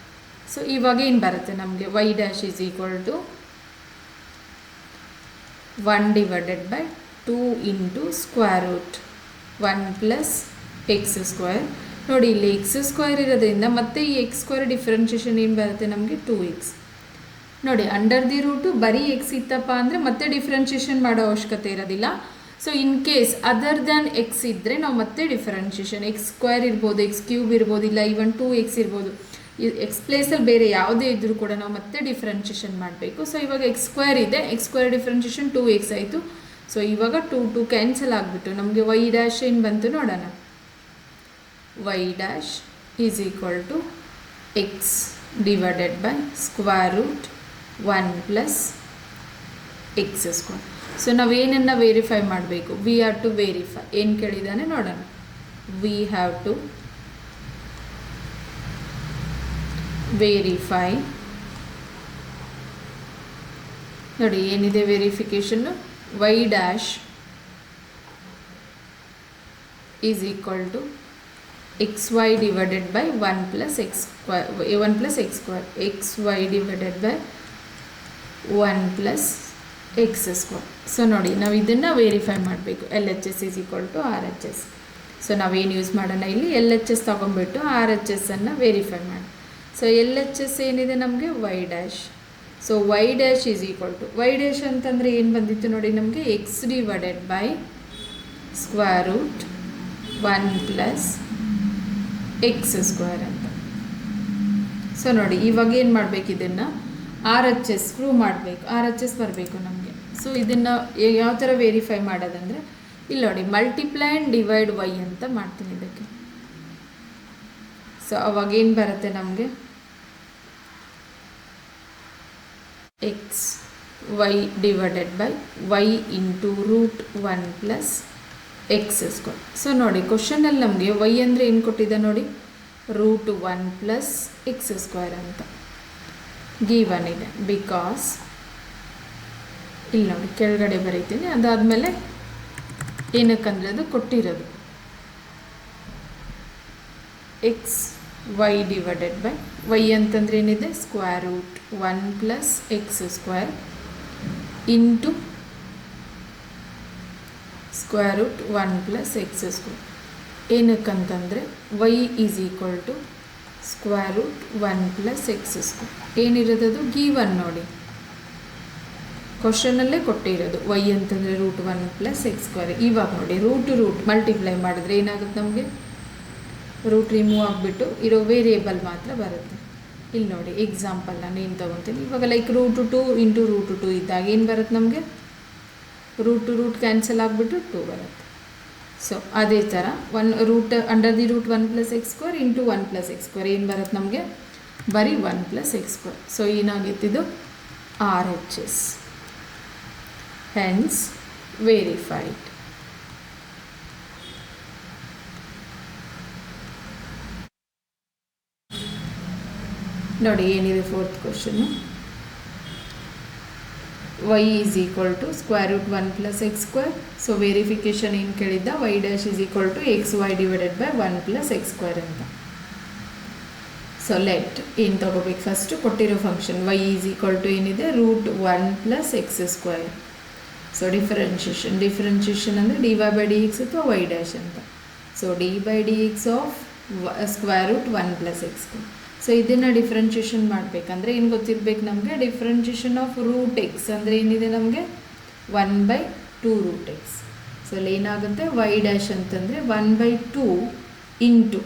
ಸೊ ಇವಾಗ ಏನು ಬರುತ್ತೆ ನಮಗೆ, y dash is equal to 1 divided by 2 into square root 1 plus x square. ನೋಡಿ ಇಲ್ಲಿ ಎಕ್ಸ್ ಸ್ಕ್ವೇರ್ ಇರೋದ್ರಿಂದ ಮತ್ತೆ ಈ ಎಕ್ಸ್ ಸ್ಕ್ವೇರ್ ಡಿಫ್ರೆನ್ಷಿಯೇಷನ್ ಏನು ಬರುತ್ತೆ ನಮಗೆ 2x. ನೋಡಿ ಅಂಡರ್ ದಿ ರೂಟು ಬರೀ ಎಕ್ಸ್ ಇತ್ತಪ್ಪ ಅಂದರೆ ಮತ್ತೆ ಡಿಫ್ರೆನ್ಷಿಯೇಷನ್ ಮಾಡೋ ಅವಶ್ಯಕತೆ ಇರೋದಿಲ್ಲ. So in case other than X ಇದ್ದರೆ ನಾವು ಮತ್ತೆ ಡಿಫ್ರೆನ್ಷಿಯೇಷನ್ ಎಕ್ಸ್ ಸ್ಕ್ವೇರ್ ಇರ್ಬೋದು, ಎಕ್ಸ್ ಕ್ಯೂಬ್ ಇರ್ಬೋದು, ಇಲ್ಲ ಈವನ್ 2x ಇರ್ಬೋದು. ಎಕ್ಸ್ ಪ್ಲೇಸಲ್ಲಿ ಬೇರೆ ಯಾವುದೇ ಇದ್ದರೂ ಕೂಡ ನಾವು ಮತ್ತೆ ಡಿಫ್ರೆನ್ಷಿಯೇಷನ್ ಮಾಡಬೇಕು. ಸೊ ಇವಾಗ ಎಕ್ಸ್ ಸ್ಕ್ವೇರ್ ಇದೆ, ಎಕ್ಸ್ ಸ್ಕ್ವೇರ್ ಡಿಫ್ರೆನ್ಷಿಯೇಷನ್ 2x ಆಯಿತು. ಸೊ ಇವಾಗ 2 ಕ್ಯಾನ್ಸಲ್ ಆಗಿಬಿಟ್ಟು ನಮಗೆ ವೈ ಡ್ಯಾಶ್ ಏನು ಬಂತು ನೋಡೋಣ. Y dash is equal to x divided by square root 1 plus x square. So ನಾವೇನನ್ನು ವೆರಿಫೈ ಮಾಡಬೇಕು, ವಿ ಹ್ಯಾವ್ ಟು ವೆರಿಫೈ. ಏನು ಕೇಳಿದ್ದಾನೆ ನೋಡೋಣ. We have to verify. ನೋಡಿ ಏನಿದೆ verification, y dash is equal to xy divided by 1 plus x square, 1 plus x square, xy divided by 1 plus x square. So ನೋಡಿ ನಾವು ಇದನ್ನು verify ಮಾಡಬೇಕು. L H S is equal to R H S. So ನಾವೇನು use ಮಾಡೋಣ ಇಲ್ಲಿ, L H S ತೊಗೊಂಡ್ಬಿಟ್ಟು R H ಎಸ್ಸನ್ನು verify ಮಾಡಿ. ಸೊ ಎಲ್ ಎಚ್ ಎಸ್ ಏನಿದೆ ನಮಗೆ y dash. So y dash is equal to, y dash ಅಂತಂದರೆ ಏನು ಬಂದಿತ್ತು ನೋಡಿ ನಮಗೆ, x divided by square root 1 plus x square ಅಂತ. ಸೊ ನೋಡಿ ಇವಾಗ ಏನು ಮಾಡಬೇಕು, ಇದನ್ನು ಆರ್ ಎಚ್ ಎಸ್ ಪ್ರೂವ್ ಮಾಡಬೇಕು, ಆರ್ ಎಚ್ ಎಸ್ ಬರಬೇಕು ನಮಗೆ. ಸೊ ಇದನ್ನು ಯಾವ ಥರ ವೆರಿಫೈ ಮಾಡೋದಂದರೆ, ಇಲ್ಲಿ ನೋಡಿ ಮಲ್ಟಿಪ್ಲೈ ಆ್ಯಂಡ್ ಡಿವೈಡ್ ವೈ ಅಂತ ಮಾಡ್ತೀನಿ ಇದಕ್ಕೆ. ಸೊ ಅವಾಗೇನು ಬರುತ್ತೆ ನಮಗೆ, x y divided by y into root 1 plus x square. So ನೋಡಿ ಕ್ವಶನಲ್ಲಿ ನಮಗೆ ವೈ ಅಂದರೆ ಏನು ಕೊಟ್ಟಿದೆ ನೋಡಿ, ರೂಟ್ 1 ಪ್ಲಸ್ ಎಕ್ಸ್ ಸ್ಕ್ವೇರ್ ಅಂತ ಗಿವನ್ ಇದೆ. ಬಿಕಾಸ್ ಇಲ್ಲಿ ನೋಡಿ ಕೆಳಗಡೆ ಬರೀತೀನಿ, ಅದಾದಮೇಲೆ ಏನಕ್ಕಂದರೆ ಅದು ಕೊಟ್ಟಿರೋದು x y divided by y ಅಂತಂದರೆ ಏನಿದೆ, square root 1 plus x square into square root 1 plus x square. ಏನಕ್ಕಂತಂದರೆ y is equal to square root 1 plus x square. ಏನಿರೋದದು ಗಿವನ್ ನೋಡಿ, ಕ್ವಶನಲ್ಲೇ ಕೊಟ್ಟಿರೋದು ವೈ ಅಂತಂದರೆ ರೂಟ್ 1 ಪ್ಲಸ್ ಎಕ್ಸ್ ಸ್ಕ್ವೇರ್. ಇವಾಗ ನೋಡಿ ರೂಟ್ ಮಲ್ಟಿಪ್ಲೈ ಮಾಡಿದ್ರೆ ಏನಾಗುತ್ತೆ ನಮಗೆ, ರೂಟ್ ರಿಮೂವ್ ಆಗಿಬಿಟ್ಟು ಇರೋ ವೇರಿಯೇಬಲ್ ಮಾತ್ರ ಬರುತ್ತೆ. ಇಲ್ಲಿ ನೋಡಿ ಎಕ್ಸಾಂಪಲ್ ನಾನು ಏನು ತೊಗೊತೀನಿ ಇವಾಗ, ಲೈಕ್ ರೂಟ್ 2 ಇಂಟು ರೂಟ್ 2 ಇದ್ದಾಗ ಏನು ಬರುತ್ತೆ ನಮಗೆ, ರೂಟ್ ಕ್ಯಾನ್ಸಲ್ ಆಗಿಬಿಟ್ಟು 2 ಬರುತ್ತೆ. ಸೊ ಅದೇ ಥರ root under the root 1 plus x square into 1 plus x square ಏನು ಬರುತ್ತೆ ನಮಗೆ, ಬರೀ 1 ಪ್ಲಸ್ ಎಕ್ಸ್ ಸ್ಕ್ವೇರ್. ಸೊ ಏನಾಗಿತ್ತಿದು R H S, hence verified. ನೋಡಿ ಏನಿದೆ fourth question, y is equal to square root 1 plus x square. So verification ಏನು ಕೇಳಿದ್ದ, y dash is equal to x y divided by 1 plus x square ಅಂತ. So let ಏನು ತೊಗೋಬೇಕು, first ಕೊಟ್ಟಿರೋ function y is equal to ಏನಿದೆ, root 1 plus x square. So differentiation ಅಂದರೆ d y by d x ಅಥವಾ y dash ಅಂತ. So d by d x of square root 1 plus x square. So ಇದನ್ನು differentiation ಮಾಡಬೇಕಂದ್ರೆ ಏನು ಗೊತ್ತಿರಬೇಕು ನಮಗೆ, differentiation of root X ಅಂದರೆ ಏನಿದೆ ನಮಗೆ 1/2 ರೂಟ್ ಎಕ್ಸ್. ಸೊ ಅಲ್ಲಿ ಏನಾಗುತ್ತೆ, ವೈ ಡ್ಯಾಶ್ ಅಂತಂದರೆ 1/2 ಇಂಟು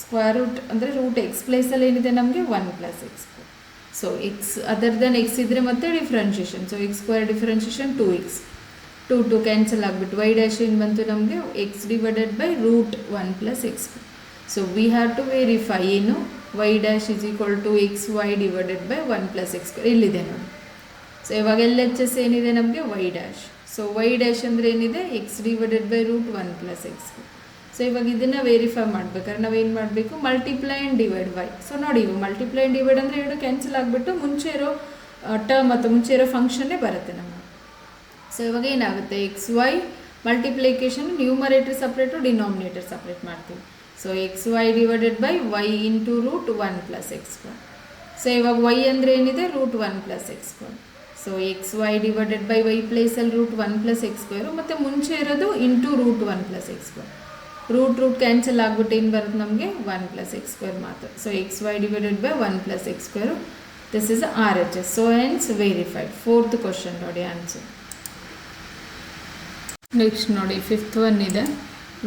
ಸ್ಕ್ವೇರ್ ರೂಟ್ ಅಂದರೆ ರೂಟ್ ಎಕ್ಸ್ ಪ್ಲೇಸಲ್ಲಿ ಏನಿದೆ ನಮಗೆ 1 plus x square. So x other than x ಇದ್ದರೆ ಮತ್ತೆ differentiation. So x square differentiation 2x, 2 cancel ಆಗಿಬಿಟ್ಟು ವೈ ಡ್ಯಾಶ್ ಏನು ಬಂತು ನಮಗೆ, x divided by root 1 plus x. So we have to verify ಏನು, y dash is equal to x y divided by 1 plus x square ಇಲ್ಲಿದೆ ನೋಡಿ. So ಇವಾಗ L H S ಏನಿದೆ ನಮಗೆ y dash. So y dash ಅಂದರೆ ಏನಿದೆ, x divided by root 1 plus x. So ಇವಾಗ ಇದನ್ನು ವೆರಿಫೈ ಮಾಡ್ಬೇಕಾದ್ರೆ ನಾವೇನು ಮಾಡಬೇಕು, multiply and divide by. So ನೋಡಿ ಇವಾಗ ಮಲ್ಟಿಪ್ಲೈ ಆ್ಯಂಡ್ ಡಿವೈಡ್ ಅಂದರೆ ಎರಡು ಕ್ಯಾನ್ಸಲ್ ಆಗಿಬಿಟ್ಟು ಮುಂಚೆ ಇರೋ ಟರ್ಮ್ ಅಥವಾ ಮುಂಚೆ ಇರೋ ಫಂಕ್ಷನ್ನೇ ಬರುತ್ತೆ ನಮಗೆ. ಸೊ ಇವಾಗ ಏನಾಗುತ್ತೆ, x y multiplication numerator separate denominator separate ಮಾಡ್ತೀವಿ. So x y divided by y into root 1 plus x square. So ಇವಾಗ ವೈ ಅಂದರೆ ಏನಿದೆ, root 1 plus x square. So x y divided by y ಪ್ಲೇಸಲ್ಲಿ root 1 plus x square ಮತ್ತು ಮುಂಚೆ ಇರೋದು into root 1 plus x square. Root cancel ಆಗಿಬಿಟ್ಟು ಏನು ಬರುತ್ತೆ ನಮಗೆ, 1 ಪ್ಲಸ್ ಎಕ್ಸ್ ಸ್ಕ್ವೇರ್ ಮಾತ್ರ. So x y divided by 1 plus x square, this is R H S. So hence verified. Fourth question ನೋಡಿ answer. Next ನೋಡಿ ಫಿಫ್ತ್ ಒನ್ ಇದೆ,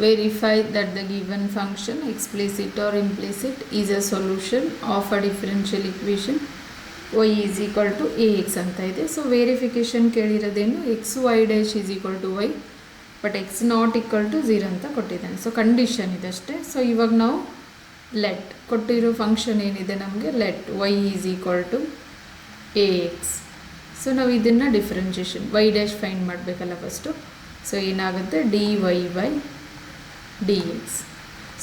verify that the given function explicit or implicit is a solution of a differential equation y is equal to a x ಅಂತ ಇದೆ. So verification ಕೇಳಿರೋದೇನು, x y dash is equal to y but x not equal to 0 ಅಂತ ಕೊಟ್ಟಿದ್ದಾನೆ. So condition ಇದಷ್ಟೇ. So ಇವಾಗ ನಾವು let ಕೊಟ್ಟಿರೋ function ಏನಿದೆ ನಮಗೆ, let y is equal to a x. So ನಾವು ಇದನ್ನು ಡಿಫ್ರೆನ್ಷಿಯೇಷನ್ ವೈ ಡ್ಯಾಶ್ ಫೈಂಡ್ ಮಾಡಬೇಕಲ್ಲ ಫಸ್ಟು. ಸೊ ಏನಾಗುತ್ತೆ, d y by d x.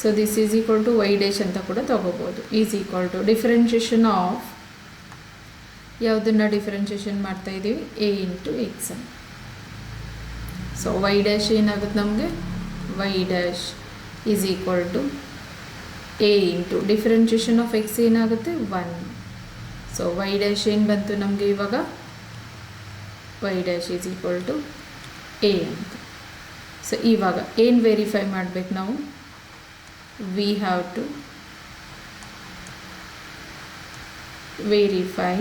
So this is equal to y dash ಅಂತ ಕೂಡ ತೊಗೋಬೋದು. Is equal to differentiation of ಯಾವುದನ್ನು differentiation ಮಾಡ್ತಾಯಿದ್ದೀವಿ, a into x. So y dash ಏನಾಗುತ್ತೆ ನಮಗೆ, y dash is equal to a into differentiation of x ಏನಾಗುತ್ತೆ 1. So y dash ಏನು ಬಂತು ನಮಗೆ ಇವಾಗ y dash is equal to a ಅಂತ. ಸೊ ಇವಾಗ ಏನು ವೆರಿಫೈ ಮಾಡಬೇಕು ನಾವು, ವಿ ಹ್ಯಾವ್ ಟು ವೆರಿಫೈ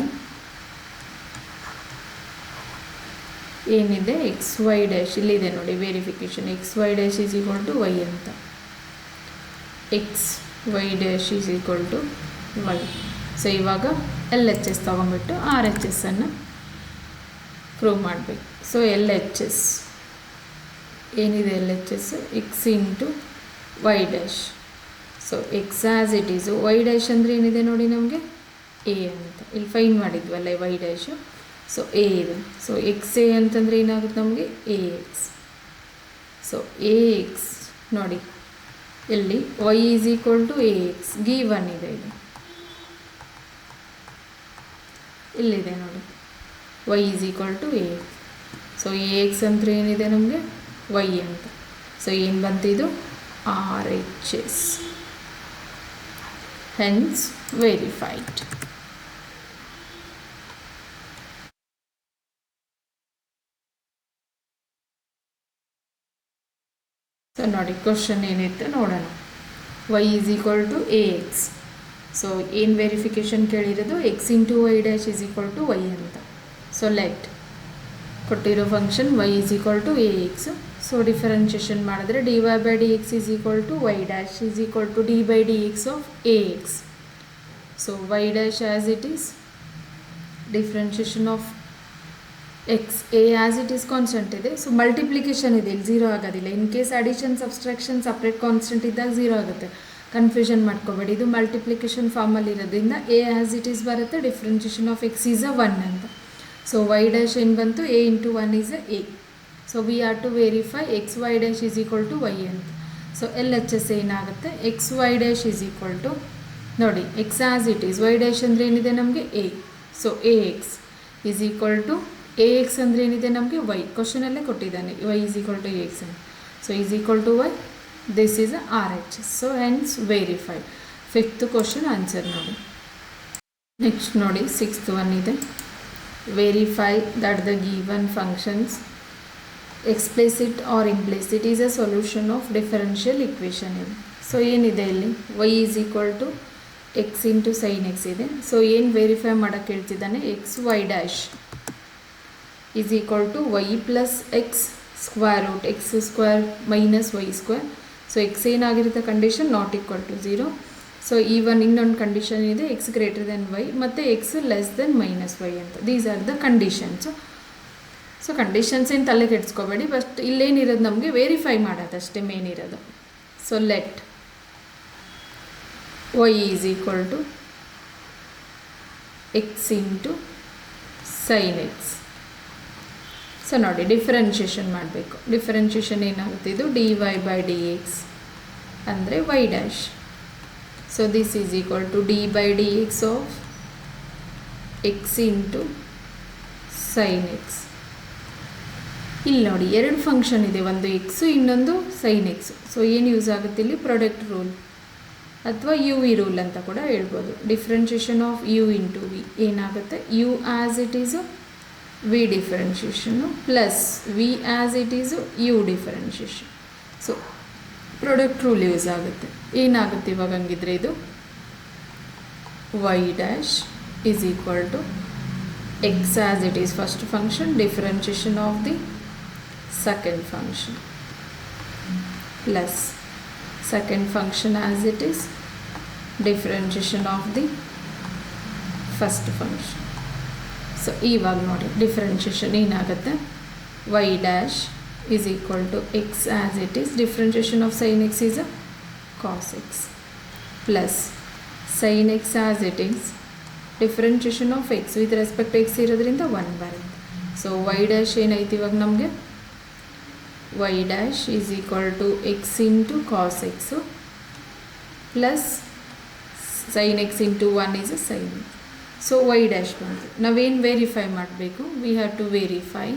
ಏನಿದೆ ಎಕ್ಸ್ ವೈ ಡ್ಯಾಶ್ ಇಲ್ಲಿದೆ ನೋಡಿ verification, x y dash is equal to y ಅಂತ, x y dash is equal to y. So ಇವಾಗ ಎಲ್ ಎಚ್ ಎಸ್ ತೊಗೊಂಬಿಟ್ಟು ಆರ್ ಎಚ್ ಎಸ್ಸನ್ನು ಪ್ರೂವ್ ಮಾಡಬೇಕು. ಸೊ ಎಲ್ ಎಚ್ ಎಸ್ ಏನಿದೆ, L H S x into y dash. So x as it is, Y dash ಅಂದರೆ ಏನಿದೆ ನೋಡಿ ನಮಗೆ a ಅಂತ, ಇಲ್ಲಿ ಫೈನ್ ಮಾಡಿದ್ವಲ್ಲ ವೈ ಡ್ಯಾಶು. ಸೊ ಎ ಇದೆ. ಸೊ ಎಕ್ಸ್ ಎ ಅಂತಂದರೆ ಏನಾಗುತ್ತೆ ನಮಗೆ a x. So a x ನೋಡಿ ಇಲ್ಲಿ y is equal to a x given ಇದೆ, ಇದು ಇಲ್ಲಿದೆ ನೋಡಿ y is equal to a x. So a x ಅಂದರೆ ಏನಿದೆ ನಮಗೆ ವೈ ಅಂತ. ಸೊ ಏನು ಬಂತಿದ್ದು R H S, hence verified. So ನೋಡಿ ಕ್ವಶನ್ ಏನಿತ್ತು ನೋಡೋಣ. Y is equal to a x. So ಏನು ವೆರಿಫಿಕೇಷನ್ ಕೇಳಿರೋದು x into y dash is equal to y ಅಂತ. ಸೊ ಲೆಟ್ ಕೊಟ್ಟಿರೋ function y is equal to a x. So differentiation ಮಾಡಿದ್ರೆ d y by d x is equal to y dash is equal to d by d x of a x. So y dash as it is differentiation of x a as it is constant ಇದೆ. So multiplication ಇದೆ, ಇಲ್ಲಿ zero ಆಗೋದಿಲ್ಲ. In case addition subtraction separate constant ಇದ್ದಾಗ zero ಆಗುತ್ತೆ, confusion ಮಾಡ್ಕೋಬೇಡಿ. ಇದು multiplication ಫಾರ್ಮಲ್ಲಿ ಇರೋದ್ರಿಂದ ಎ ಆ್ಯಸ್ ಇಟ್ ಈಸ್ ಬರುತ್ತೆ, differentiation of x is uh 1 ಅಂತ. ಸೊ ವೈ ಡ್ಯಾಶ್ ಏನು ಬಂತು a into 1 is uh a. So we are to verify x y dash is equal to y ಅಂತ. So L H S ಏನಾಗುತ್ತೆ x y dash is equal to ನೋಡಿ x as it is y dash ಅಂದರೆ ಏನಿದೆ ನಮಗೆ a. So a x is equal to a x ಅಂದರೆ ಏನಿದೆ ನಮಗೆ y, ಕ್ವಶನಲ್ಲೇ ಕೊಟ್ಟಿದ್ದಾನೆ y is equal to a x ಅಂತ. So is equal to y, this is uh R H S. So hence verified. 5th question answer ನೋಡಿ. Next ನೋಡಿ 6th one ಇದೆ, verify that the given functions explicit or implicit is a solution of differential equation ಇದೆ. So ಏನಿದೆ ಇಲ್ಲಿ y is equal to x into sine x ಇದೆ. So ಏನು verify ಮಾಡೋಕ್ಕೆ ಹೇಳ್ತಿದ್ದಾನೆ x y dash is equal to y plus x square root x square minus y square. So x ಏನಾಗಿರುತ್ತೆ condition not equal to 0. So even ಇನ್ನೊಂದು condition ಇದೆ x greater than y ಮತ್ತು x less than minus y ಅಂತ. These are the conditions. So conditions ಏನು ತಲೆ ಕೆಡಿಸ್ಕೋಬೇಡಿ, but ಇಲ್ಲೇನಿರೋದು ನಮಗೆ ವೆರಿಫೈ ಮಾಡೋದಷ್ಟೇ ಮೇನ್ ಇರೋದು. So let y is equal to x into sine x. So ನೋಡಿ ಡಿಫರೆನ್ಷಿಯೇಷನ್ ಮಾಡಬೇಕು. ಡಿಫರೆನ್ಷಿಯೇಷನ್ ಏನಾಗುತ್ತೆ ಇದು d y by d x ಅಂದರೆ y dash. So this is equal to d by d x of x into sine x. ಇಲ್ಲಿ ನೋಡಿ ಎರಡು function ಇದೆ, ಒಂದು ಎಕ್ಸು ಇನ್ನೊಂದು ಸೈನ್ ಎಕ್ಸು. ಸೊ ಏನು ಯೂಸ್ ಆಗುತ್ತೆ ಇಲ್ಲಿ ಪ್ರಾಡಕ್ಟ್ ರೂಲ್ ಅಥವಾ ಯು ವಿ ರೂಲ್ ಅಂತ ಕೂಡ ಹೇಳ್ಬೋದು. Differentiation of u into v ಏನಾಗುತ್ತೆ u as it is v differentiation plus v as it is u differentiation. So product rule use ಆಗುತ್ತೆ. ಏನಾಗುತ್ತೆ ಇವಾಗ ಹಂಗಿದ್ರೆ ಇದು y dash is equal to x as it is first function differentiation of the second function plus second function as it is differentiation of the first function. So ಇವಾಗ ನೋಡಿ differentiation ಏನಾಗುತ್ತೆ y dash is equal to x as it is differentiation of sine x is uh cos x plus sine x as it is differentiation of x with respect x ಇರೋದ್ರಿಂದ 1 ಬರುತ್ತೆ. So y dash ಏನಾಯ್ತು ಇವಾಗ ನಮಗೆ y dash is equal to x into cos x plus sine x into 1 is uh sine. So y dash ಬಂತು. ನಾವೇನು verify ಮಾಡಬೇಕು, we have to verify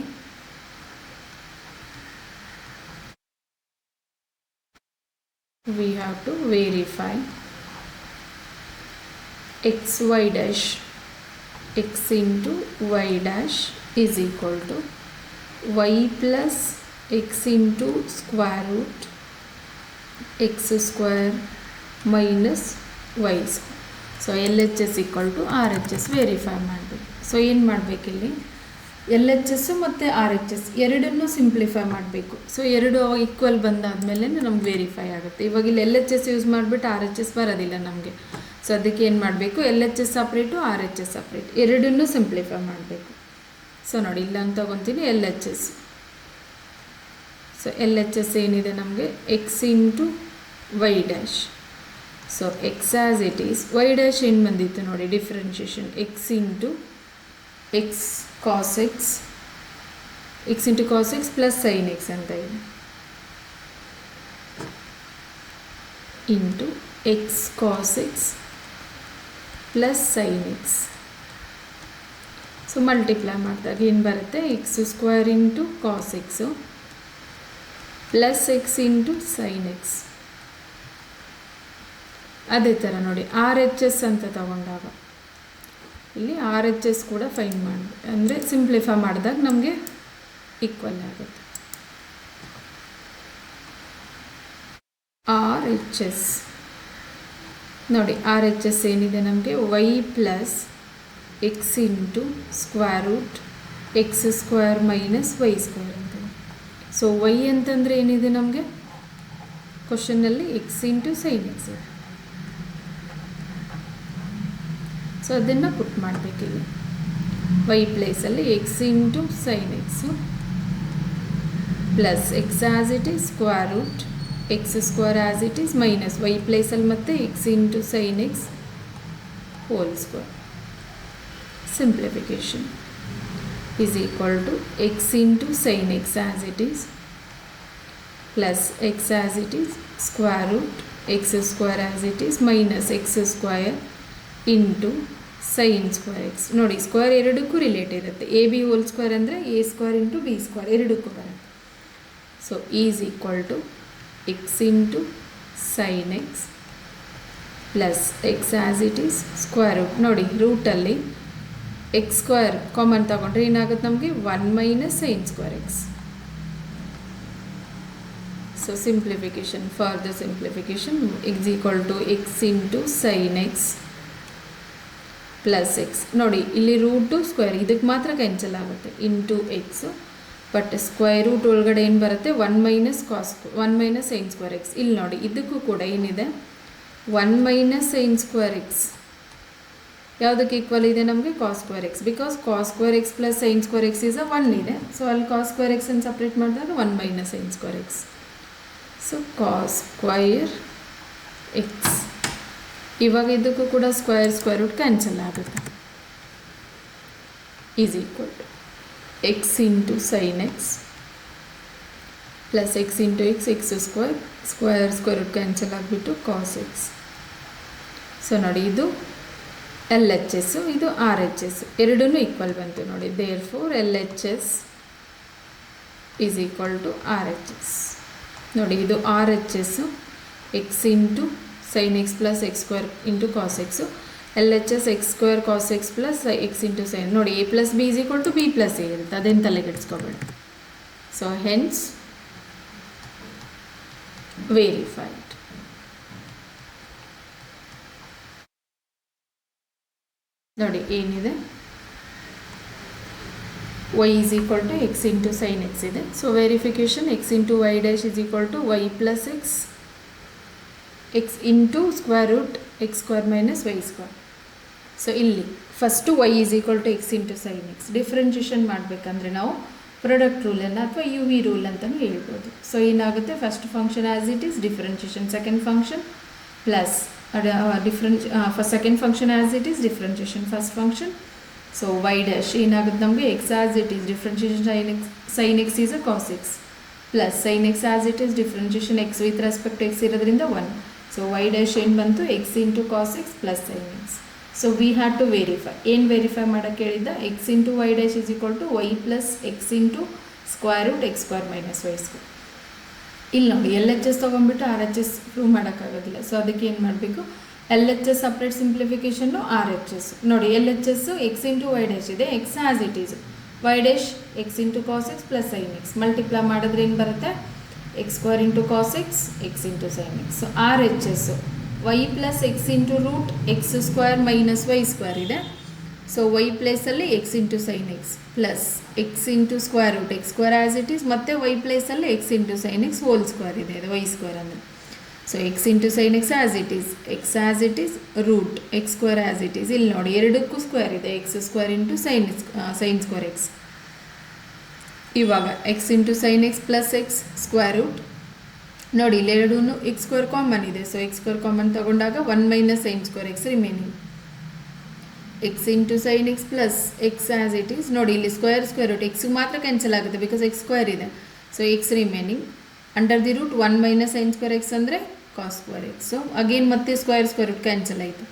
x y dash x into y dash is equal to y plus x into square root x square minus y square. So L H S equal to R H S verify ಮಾಡಬೇಕು. So ಏನು ಮಾಡಬೇಕಿಲ್ಲಿ L H S ಮತ್ತು R H S ಎರಡನ್ನೂ simplify ಮಾಡಬೇಕು. So ಎರಡು equal ಬಂದಾದಮೇಲೆ ನಮ್ಗೆ verify ಆಗುತ್ತೆ. ಇವಾಗ ಇಲ್ಲಿ ಎಲ್ ಎಚ್ ಎಸ್ ಯೂಸ್ ಮಾಡಿಬಿಟ್ಟು ಆರ್ ಎಚ್ ಎಸ್ ಬರೋದಿಲ್ಲ ನಮಗೆ. ಸೊ ಅದಕ್ಕೆ ಏನು ಮಾಡಬೇಕು, L H S separate R H S separate ಎರಡನ್ನೂ ಸಿಂಪ್ಲಿಫೈ ಮಾಡಬೇಕು. ಸೊ ನೋಡಿ ಇಲ್ಲ ಅಂತ ತೊಗೊತೀನಿ L H S. So L H S ಏನಿದೆ ನಮಗೆ x into y dash. So x as it is, y dash ಏನು ಬಂದಿತ್ತು ನೋಡಿ differentiation x into x cos x, x into cos x plus sine x ಅಂತ ಇದೆ, into x cos x plus sine x. So multiply ಮಾಡಿದಾಗ ಏನು ಬರುತ್ತೆ, x square into cos x plus x into sine x. ಅದೇ ಥರ ನೋಡಿ R H S ಅಂತ ತಗೊಂಡಾಗ ಇಲ್ಲಿ ಆರ್ ಎಚ್ ಎಸ್ ಕೂಡ ಫೈನ್ ಮಾಡಿ ಅಂದರೆ ಸಿಂಪ್ಲಿಫೈ ಮಾಡಿದಾಗ ನಮಗೆ ಈಕ್ವಲ್ ಆಗುತ್ತೆ. ಆರ್ ಎಚ್ ಎಸ್ ನೋಡಿ ಆರ್ ಎಚ್ ಎಸ್ ಏನಿದೆ ನಮಗೆ y plus x into square root x square minus y square ಅಂತ. ಸೊ ವೈ ಅಂತಂದರೆ ಏನಿದೆ ನಮಗೆ ಕ್ವಶನ್ನಲ್ಲಿ ಎಕ್ಸ್ ಇಂಟು ಸೈನ್ ಎಕ್ಸ್ ಇದೆ. ಸೊ ಅದನ್ನು ಪುಟ್ ಮಾಡಬೇಕಿಲ್ಲಿ ವೈ ಪ್ಲೇಸಲ್ಲಿ x into sine x plus x as it is square root x square as it is minus y ಪ್ಲೇಸಲ್ಲಿ ಮತ್ತೆ x into sine x whole square. Simplification is equal to x into sine x as it is plus x as it is square root x square as it is minus x square into sine square x. ನೋಡಿ square ಎರಡಕ್ಕೂ relate ಇರುತ್ತೆ, a b whole square ಅಂದರೆ a square into b square ಎರಡಕ್ಕೂ ಬರುತ್ತೆ. So is equal to x into sine x plus x as it is square root. ನೋಡಿ ರೂಟಲ್ಲಿ x square common ತಗೊಂಡ್ರೆ ಏನಾಗುತ್ತೆ ನಮಗೆ 1 minus sine square x. So simplification, further simplification is equal to x into sine x plus x. ನೋಡಿ ಇಲ್ಲಿ root square ಇದಕ್ಕೆ ಮಾತ್ರ cancel ಆಗುತ್ತೆ into x, but square root ಒಳಗಡೆ ಏನು ಬರುತ್ತೆ 1 ಮೈನಸ್ ಸೈನ್ ಸ್ಕ್ವೇರ್ ಎಕ್ಸ್. ಇಲ್ಲಿ ನೋಡಿ ಇದಕ್ಕೂ ಕೂಡ ಏನಿದೆ 1 ಮೈನಸ್ ಸೈನ್ ಸ್ಕ್ವೇರ್ ಎಕ್ಸ್ ಯಾವುದಕ್ಕೆ ಈಕ್ವಲ್ ಇದೆ ನಮಗೆ cos square x, because cos square x plus sine square x is 1 ಇದೆ. ಸೊ ಅಲ್ಲಿ ಕಾಸ್ ಸ್ಕ್ವೇರ್ ಎಕ್ಸ್ ಅನ್ನು ಸಪ್ರೇಟ್ ಮಾಡಿದಾಗ 1 minus sine square x. So cos square x. ಇವಾಗ ಇದಕ್ಕೂ ಕೂಡ ಸ್ಕ್ವೇರ್ ರೂಟ್ ಕ್ಯಾನ್ಸಲ್ ಆಗುತ್ತೆ. Is equal to x into sine x plus x into x square root cancel ಆಗಿಬಿಟ್ಟು cos x. So ನೋಡಿ ಇದು L H S, ಇದು R H S ಎರಡೂ equal ಬಂತು ನೋಡಿ. Therefore L H S is equal to R H S. ನೋಡಿ ಇದು R H S x into sine x plus x square into cos x, L H S x square cos x plus x into sine. ನೋಡಿ a plus b is equal to b plus a ಇರುತ್ತೆ, ಅದೇನು ತಲೆಗೆಡ್ಸ್ಕೊಬೇಡ. So hence verified. ನೋಡಿ ಏನಿದೆ y is equal to x into sin x ಇದೆ. So verification x into y dash is equal to y plus x into square root x square minus y square. ಸೊ ಇಲ್ಲಿ first y is equal to x into sin x differentiation ಮಾಡಬೇಕಂದ್ರೆ ನಾವು product ರೂಲನ್ನು ಅಥವಾ u v rule ಅಂತಲೂ ಹೇಳ್ಬೋದು. So ಏನಾಗುತ್ತೆ, first function as it is differentiation, second function plus second function as it is differentiation first function. So y dash ಏನಾಗುತ್ತೆ ನಮಗೆ x as it is differentiation sin x is uh cos x plus sin x as it is differentiation x with respect x ಇರೋದ್ರಿಂದ 1. So y dash ಏನು ಬಂತು x into cos x plus sin x. So we had to verify. ಏನು verify ಮಾಡೋಕ್ಕೆ ಹೇಳಿದ್ದ, x into y dash is equal to y plus x into square root x square minus y square. ಇಲ್ಲಿ ನೋಡಿ L H S ತೊಗೊಂಡ್ಬಿಟ್ಟು R H S prove ಮಾಡೋಕ್ಕಾಗೋದಿಲ್ಲ. So ಅದಕ್ಕೆ ಏನು ಮಾಡಬೇಕು, ಎಲ್ ಎಚ್ ಎಸ್ ಸಪ್ರೇಟ್ ಸಿಂಪ್ಲಿಫಿಕೇಶನ್ನು ಆರ್ ಎಚ್ ಎಸ್ ನೋಡಿ. L H S x into y dash ಇದೆ, x as it is, y dash x into cos x plus sine x multiply ಮಾಡಿದ್ರೆ ಏನು ಬರುತ್ತೆ, x square into cos x into sine x. So R H S y plus x into root x square minus y square ಇದೆ. So y ಪ್ಲೇಸಲ್ಲಿ x into sine x plus x into square root x square as it is, ಮತ್ತು y ಪ್ಲೇಸಲ್ಲಿ x into sine x whole square ಇದೆ, ಇದು y square ಅಂದರೆ. So x into sine x as it is, x as it is root x square as it is. ಇಲ್ಲಿ ನೋಡಿ ಎರಡಕ್ಕೂ square ಇದೆ, x square into sine square x. ಇವಾಗ x into sine x plus x square root ನೋಡಿ ಇಲ್ಲಿ ಎರಡೂ x square common ಇದೆ. So x square common ತಗೊಂಡಾಗ 1 minus sine square x remaining, x into sine x plus x as it is. ನೋಡಿ ಇಲ್ಲಿ square root ಎಕ್ಸ್ಗೆ ಮಾತ್ರ cancel ಆಗುತ್ತೆ ಬಿಕಾಸ್ ಎಕ್ಸ್ ಸ್ಕ್ವೇರ್ ಇದೆ. So x remaining under the root 1 minus sine square X ಅಂದರೆ cos square x. So again ಮತ್ತೆ square root cancel ಆಯಿತು.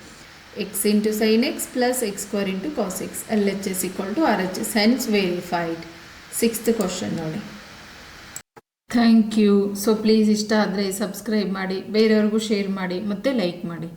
X into sine x plus x square into cos x L H S equal to R H S, hence verified. 6th question ನೋಡಿ. Thank you. So please ಇಷ್ಟ ಆದರೆ subscribe ಮಾಡಿ, ಬೇರೆಯವ್ರಿಗೂ share ಮಾಡಿ ಮತ್ತು like ಮಾಡಿ.